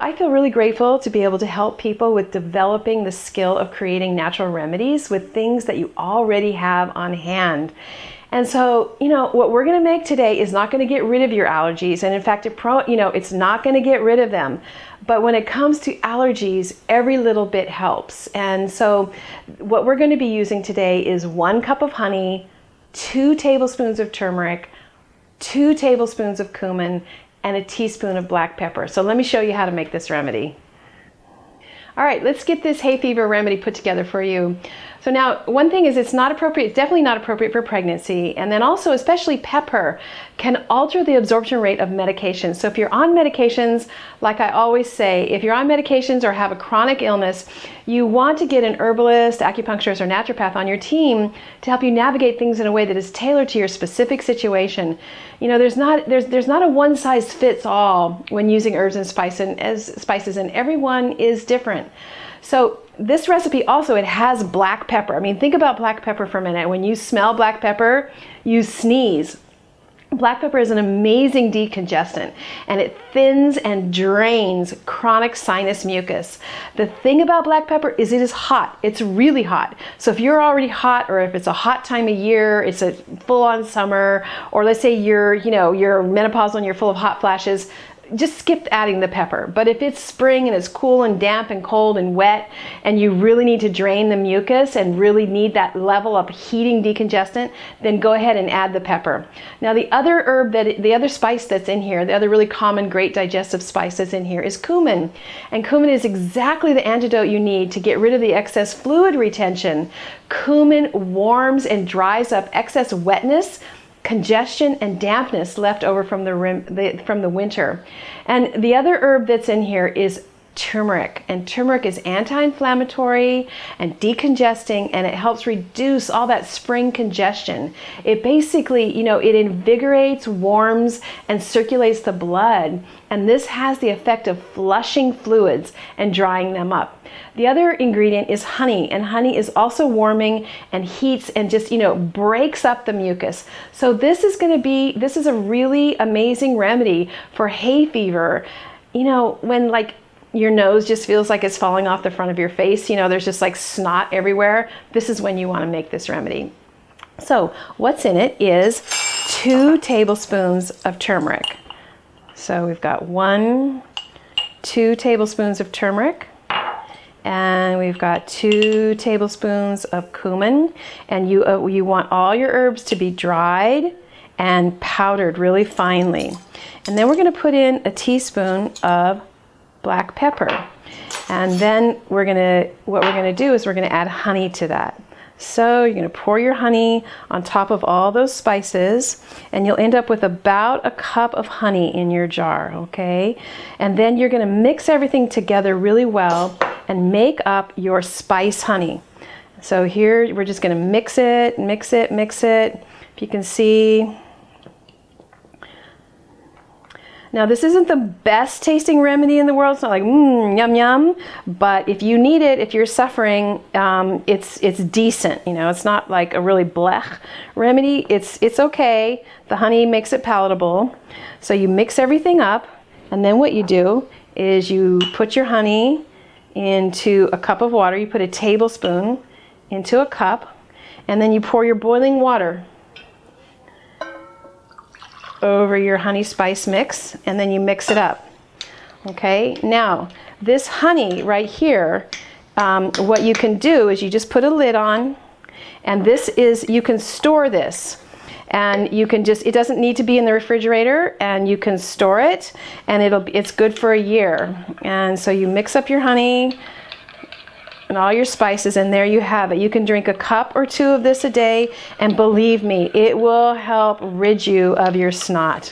I feel really grateful to be able to help people with developing the skill of creating natural remedies with things that you already have on hand. And so, what we're going to make today is not going to get rid of your allergies. And in fact, it's not going to get rid of them. But when it comes to allergies, every little bit helps. And so what we're going to be using today is 1 cup of honey, 2 tablespoons of turmeric, 2 tablespoons of cumin, and a teaspoon of black pepper. So let me show you how to make this remedy. All right, let's get this hay fever remedy put together for you. So now, one thing is it's not appropriate, it's definitely not appropriate for pregnancy. And then also, especially pepper can alter the absorption rate of medications. So if you're on medications, like I always say, if you're on medications or have a chronic illness, you want to get an herbalist, acupuncturist, or naturopath on your team to help you navigate things in a way that is tailored to your specific situation. There's not a one size fits all when using herbs and spices, and everyone is different. So this recipe also, it has black pepper. I mean, think about black pepper for a minute. When you smell black pepper, you sneeze. Black pepper is an amazing decongestant, and it thins and drains chronic sinus mucus. The thing about black pepper is it is hot. It's really hot. So if you're already hot, or if it's a hot time of year, it's a full-on summer, or let's say you're menopausal and you're full of hot flashes, just skip adding the pepper. But if it's spring and it's cool and damp and cold and wet, and you really need to drain the mucus and really need that level of heating decongestant, then go ahead and add the pepper. Now the other spice that's in here, the other really common great digestive spice that's in here is cumin. And cumin is exactly the antidote you need to get rid of the excess fluid retention. Cumin warms and dries up excess wetness, congestion, and dampness left over from the winter. And the other herb that's in here is turmeric. And turmeric is anti-inflammatory and decongesting, and it helps reduce all that spring congestion. It basically, it invigorates, warms, and circulates the blood. And this has the effect of flushing fluids and drying them up. The other ingredient is honey, and honey is also warming and heats and just, breaks up the mucus. So this is a really amazing remedy for hay fever. When your nose just feels like it's falling off the front of your face, there's just like snot everywhere. This is when you want to make this remedy. So what's in it is 2 tablespoons of turmeric. So we've got 2 tablespoons of turmeric, and we've got 2 tablespoons of cumin. And you want all your herbs to be dried and powdered really finely. And then we're going to put in a teaspoon of black pepper. And then what we're going to do is we're going to add honey to that. So you're going to pour your honey on top of all those spices, and you'll end up with about a cup of honey in your jar, okay? And then you're going to mix everything together really well and make up your spice honey. So here we're just going to mix it. If you can see. Now this isn't the best tasting remedy in the world. It's not like yum yum, but if you need it, if you're suffering, it's decent. It's not like a really blech remedy. It's okay. The honey makes it palatable. So you mix everything up, and then what you do is you put your honey into a cup of water. You put a tablespoon into a cup, and then you pour your boiling water over your honey spice mix, and then you mix it up. Okay, now this honey right here, what you can do is you just put a lid on, and you can store this, and you can it doesn't need to be in the refrigerator, and you can store it, and it's good for a year. And so you mix up your honey and all your spices, and there you have it. You can drink a cup or 2 of this a day, and believe me, it will help rid you of your snot.